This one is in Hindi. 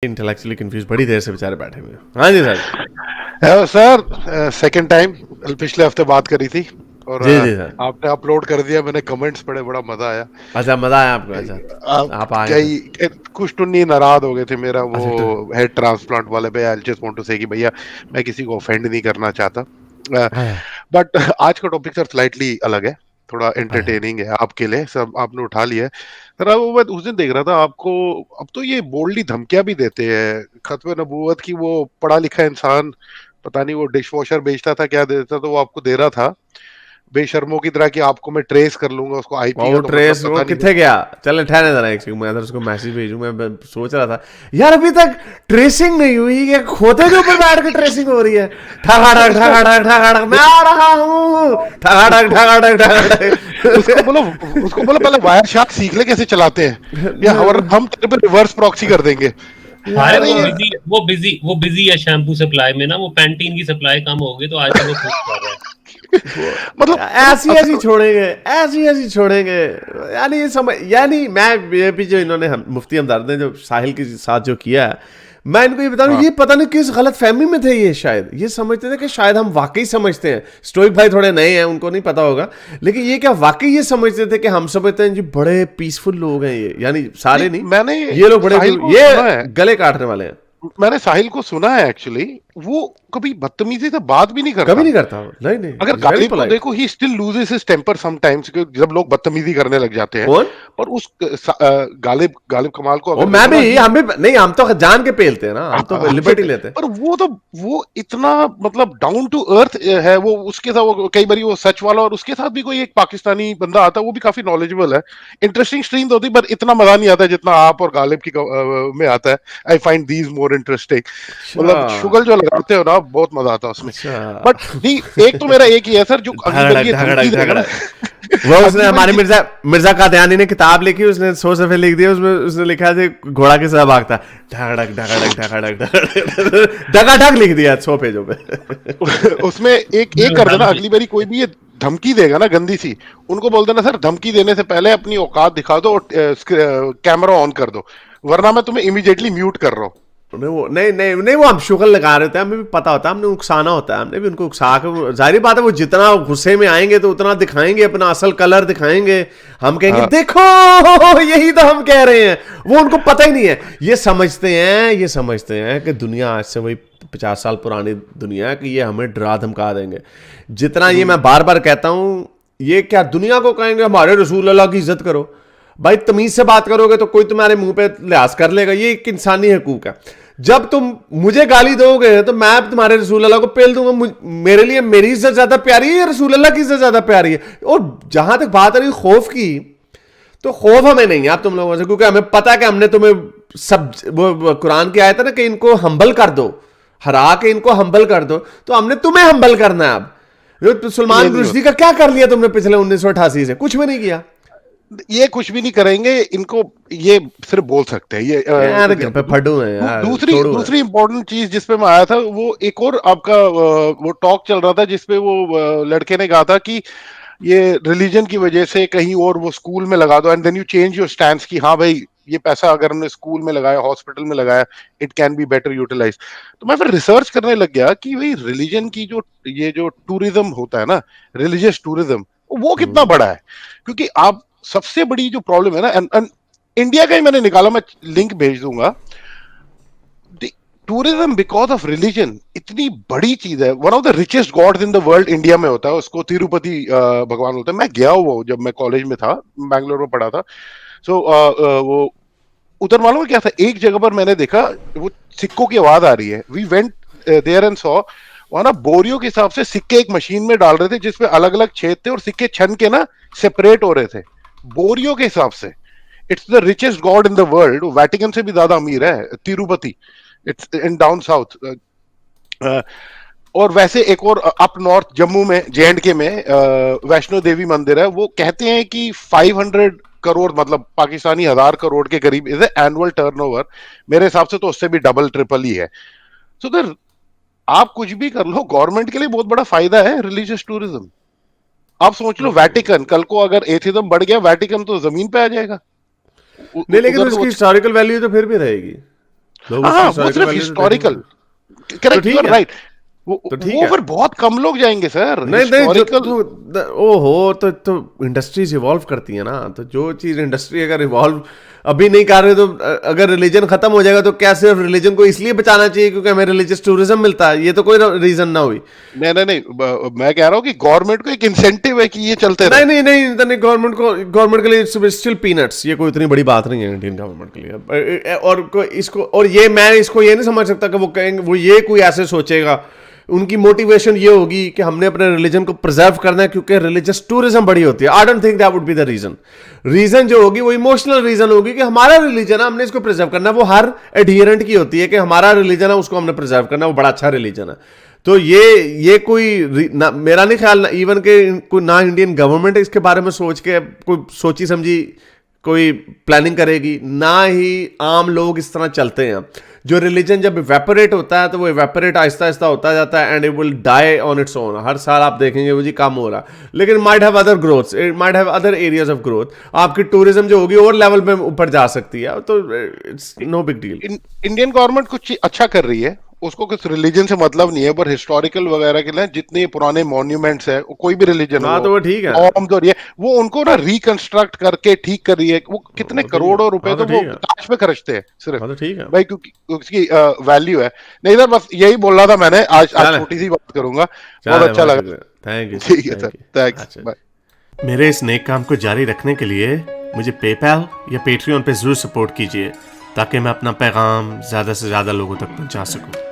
इंटेलेक्चुअली कंफ्यूज बड़ी देर से बेचारे बैठे हुए हैं। हाँ जी sir. Hello sir, second time पिछले हफ्ते बात करी थी और जी जी सर। आपने अपलोड कर दिया, मैंने कमेंट्स पढ़े, बड़ा मजा आया। अच्छा, मजा आया आपको? अच्छा, आप आप आ गए थे। कई कुछ टुन्नी नाराज हो गए थे मेरा वो अच्छा तो हेड ट्रांसप्लांट वाले पे। आई जस्ट वांट टू से कि भैया मैं किसी को ऑफेंड नहीं करना चाहता, हाँ बट आज का टॉपिक सर स्लाइटली अलग है, थोड़ा हाँ। एंटरटेनिंग है आपके लिए। सब आपने उठा लिया है सर। अब वो मैं उस दिन देख रहा था आपको, अब तो ये बोल्डली धमकियां भी देते हैं। खत्म नबूवत की वो पढ़ा लिखा इंसान, पता नहीं वो डिश वॉशर बेचता था क्या देता, तो वो आपको दे रहा था बेशर्मों की तरह कि आपको मैं ट्रेस कर लूंगा, उसको आईपी वो का तो मतलब ट्रेस वो पता नहीं कितने गया? चल ठहरे जरा एक सेकंड, मैं अगर उसको मैसेज भेजूं। मैं सोच रहा था यार अभी तक ट्रेसिंग नहीं हुई है, खोते के ऊपर बैठ के ट्रेसिंग हो रही है। ठगाड़क उसको ठगाड़क ठगाड़क मैं आ रहा हूँ। ठगाड़क उसको ठगाड़क उसको ठगाड़क। बोलो उसको बोलो पहले वायर शार्क सीख ले कैसे चलाते हैं, या हम तेरे पे रिवर्स प्रॉक्सी कर देंगे। अरे यार अरे ये वो बिजी है शैम्पू सप्लाई में ना। वो पैंटीन की सप्लाई कम हो गई तो आजकल वो खुद कर रहा है। वो मतलब ऐसी ऐसी अगर छोड़ेंगे, ऐसी ऐसी छोड़ेंगे। यानी ये समझ, यानी मैं ये भी जो इन्होंने मुफ्ती हमदर्द ने जो साहिल के साथ जो किया है, मैं इनको ये बता रहा हूँ, हाँ, ये पता नहीं किस गलत फहमी में थे। ये शायद ये समझते थे कि शायद हम वाकई समझते हैं। स्टोइक भाई थोड़े नए हैं, उनको नहीं पता होगा, लेकिन ये क्या वाकई ये समझते थे कि हम समझते हैं जी बड़े पीसफुल लोग हैं ये, यानी सारे नहीं नहीं, मैंने ये लोग बड़े, साहिल को ये सुना है, गले काटने वाले हैं। मैंने साहिल को सुना है एक्चुअली। वो कभी बदतमीजी से बात भी नहीं कभी करता। नहीं करता वो, नहीं नहीं, अगर इज वेरी गालिब को पोलाइट। देखो, he still loses his temper sometimes, जब लोग बदतमीजी करने लग जाते हैं। कौन? पर उस गालिब गालिब कमाल को वो अगर मैं देखो ना, भी, ही हम भी नहीं, हम तो जान के पेलते हैं ना, हम तो हमसे, लिबर्टी लेते हैं। पर वो तो वो इतना मतलब डाउन टू अर्थ है। वो उसके साथ वो कई बार वो सच वाला, और उसके साथ भी कोई एक पाकिस्तानी बंदा आता है, वो भी काफी नॉलेजेबल है। इंटरेस्टिंग स्ट्रीम तो होती है, पर इतना मजा नहीं आता जितना आप और गालिब की में आता है। I find these more interesting. अच्छा मतलब शुगल जो लगाते हो ना, बहुत मजा आता है उसमें। अच्छा। बट नहीं, एक तो मेरा एक ही है सर, जो अगली बार झगड़क ये धमकी झगड़क देगा ना झगड़क। वो उसने अगली बार हमारी ये मिर्जा मिर्जा कादयानी ने किताब लिखी, उसने 100 सफ़े लिख दिए, उसमें उसने लिखा था घोड़ा के साथ भागता, ढगड़क ढगड़क ढगड़क ढगड़क, ढगाढग लिख दिया 100 पेजों पे। उसमें एक एक कर देना, अगली बारी कोई भी ये धमकी देगा ना गंदी सी, उनको बोल देना सर धमकी देने से पहले अपनी औकात दिखा दो और कैमरा ऑन कर दो, वरना मैं तुम्हें इमीडिएटली म्यूट कर रहा हूँ। नहीं नहीं नहीं, वो हम शुगल लगा रहे थे, हमें भी पता होता है, हमने उकसाना होता है, हमने भी उनको उकसा के, जाहिर बात है वो जितना गुस्से में आएंगे तो उतना दिखाएंगे, अपना असल कलर दिखाएंगे। हम कहेंगे हाँ, देखो यही तो हम कह रहे हैं। वो उनको पता ही नहीं है। ये समझते हैं कि दुनिया आज से वही 50 साल पुरानी दुनिया है, कि ये हमें डरा धमका देंगे। जितना ये मैं बार बार कहता हूं, ये क्या दुनिया को कहेंगे हमारे रसूल अल्लाह की इज्जत करो? भाई तमीज से बात करोगे तो कोई तुम्हारे मुंह पे लिहाज कर लेगा, ये एक इंसानी हकूक है। जब तुम मुझे गाली दोगे तो मैं तुम्हारे रसूल अल्लाह को पेल दूंगा। मेरे लिए मेरी इज्जत ज्यादा प्यारी है या रसूल अल्लाह की इज्जत ज्यादा प्यारी है? और जहां तक बात आ रही खौफ की, तो खौफ हमें नहीं है आप तुम लोगों से, क्योंकि हमें पता है कि हमने तुम्हें सब वो कुरान की आयत है ना कि इनको हम्बल कर दो, हरा के इनको हम्बल कर दो, तो हमने तुम्हें हम्बल करना है। अब ये सलमान नहीं रुश्दी होता, का क्या कर लिया तुमने पिछले 1988 से? कुछ भी नहीं किया ये कुछ भी नहीं करेंगे इनको, ये सिर्फ बोल सकते हैं ये। यार, घर पे फड्डू है यार, दूसरी छोड़ू है। दूसरी इंपॉर्टेंट चीज जिसपे मैं आया था, वो एक और आपका वो टॉक चल रहा था जिसपे वो लड़के ने कहा था कि ये रिलीजन की वजह से कहीं और वो स्कूल में लगा दो, and then you change your stand कि हाँ भाई ये पैसा अगर हमने स्कूल में लगाया, हॉस्पिटल में लगाया, it can be better utilize. तो मैं फिर रिसर्च करने लग गया कि भाई रिलीजन की जो ये जो टूरिज्म होता है ना, रिलीजियस टूरिज्म, वो कितना बड़ा है। क्योंकि आप सबसे बड़ी जो प्रॉब्लम है ना, इंडिया का ही मैंने निकाला, मैं लिंक भेज दूंगा। टूरिज्म बिकॉज ऑफ रिलीजन इतनी बड़ी चीज है। One of the richest gods in the world India में होता है, उसको तिरुपति भगवान होता है। मैं गया हुआ हूँ, जब मैं कॉलेज में था, बैंगलोर में पढ़ा था। सो वो उधर मालूम है क्या था, एक जगह पर मैंने देखा वो सिक्कों की आवाज आ रही है। We went there and saw, वहां ना बोरियों के हिसाब से सिक्के एक मशीन में डाल रहे थे, जिसमें अलग अलग छेद थे और सिक्के छन के ना सेपरेट हो रहे थे बोरियों के हिसाब से। It's the richest God in the world, Vatican से भी ज्यादा अमीर है Tirupati. It's in down south. और वैसे एक और अप नॉर्थ जम्मू में, जे&के में वैष्णो देवी मंदिर है। वो कहते हैं कि 500 करोड़, मतलब पाकिस्तानी 1000 करोड़ के करीब इज एनुअल टर्नओवर। मेरे हिसाब से तो उससे भी डबल ट्रिपल ही है। सो so, आप कुछ भी कर लो, गवर्नमेंट के लिए बहुत बड़ा फायदा है रिलीजियस टूरिज्म। आप सोच लो, वेटिकन कल को अगर एथिज्म बढ़ गया, वेटिकन तो जमीन पे आ जाएगा। नहीं, लेकिन उधर तो उसकी हिस्टोरिकल वैल्यू तो फिर भी रहेगी। लोग हाँ उसकी वो historical सिर्फ value तो हिस्टोरिकल, देखेंगे। करेक्ट, ठीक यू आर है, राइट, तो ठीक वो है। फिर बहुत कम लोग जाएंगे सर नहीं नहीं, जो हिस्टोरिकल। ओहो, तो इंडस्ट्रीज इवॉल्व करती है ना, तो जो चीज इंडस्ट्री अगर इवॉल्व अभी नहीं कर रहे, तो अगर रिलीजन खत्म हो जाएगा तो क्या सिर्फ रिलीजन को इसलिए बचाना चाहिए क्योंकि हमें रिलीजियस टूरिज्म मिलता है? ये तो कोई रीजन ना हुई। नहीं नहीं नहीं, मैं कह रहा हूँ कि गवर्नमेंट को एक इंसेंटिव है कि ये चलते नहीं रहे। नहीं नहीं, इतने गवर्नमेंट के लिए स्टिल पीनट्स, ये कोई इतनी बड़ी बात नहीं है इंडियन गवर्नमेंट के लिए। और इसको, और ये मैं इसको ये नहीं समझ सकता कि वो कहेंगे, वो ये कोई ऐसे सोचेगा, उनकी मोटिवेशन ये होगी कि हमने अपने रिलीजन को प्रिजर्व करना है क्योंकि रिलीजियस टूरिज्म बड़ी होती है। I don't think that would be the reason जो होगी वो इमोशनल रीजन होगी कि हमारा रिलीजन है, हमने इसको प्रिजर्व करना है। वो हर एडहिरेंट की होती है कि हमारा रिलीजन है, उसको हमने प्रिजर्व करना है, वो बड़ा अच्छा रिलीजन है। तो ये कोई मेरा नहीं ख्याल, इवन के कोई ना इंडियन गवर्नमेंट इसके बारे में सोच के कोई सोची समझी कोई प्लानिंग करेगी, ना ही आम लोग इस तरह चलते हैं। जो रिलीजन जब इवेपोरेट होता है तो वो इवेपोरेट आहिस्ता आहिस्ता होता जाता है and it will die on its own. हर साल आप देखेंगे वो जी कम हो रहा, लेकिन might have other growths, it might have other areas of growth. आपकी टूरिज्म जो होगी और लेवल में ऊपर जा सकती है, तो it's no big deal. Indian government कुछ अच्छा कर रही है, उसको कुछ रिलीजन से मतलब नहीं है, पर हिस्टोरिकल वगैरह के लिए जितने पुराने मॉन्यूमेंट्स है, कोई भी रिलीजन हाँ, तो वो ठीक है। वो उनको ना रिकंस्ट्रक्ट करके ठीक कर रही है। वो कितने करोड़ों रुपए हाँ, तो तो वो ठीक है। ताज पे खर्चते हैं सिर्फ, हाँ, तो ठीक है। भाई, क्योंकि उसकी वैल्यू है। नहीं सर, बस यही बोल रहा था मैंने, आज छोटी सी बात करूंगा, बहुत अच्छा लगा। थैंक यू, ठीक है सर, थैंक्स, बाय। मेरे इस नेक काम को जारी रखने के लिए मुझे पेपैल या पेट्रियन पे जरूर सपोर्ट कीजिए ताकि मैं अपना पैगाम ज्यादा से ज्यादा लोगों तक पहुंचा सकूं।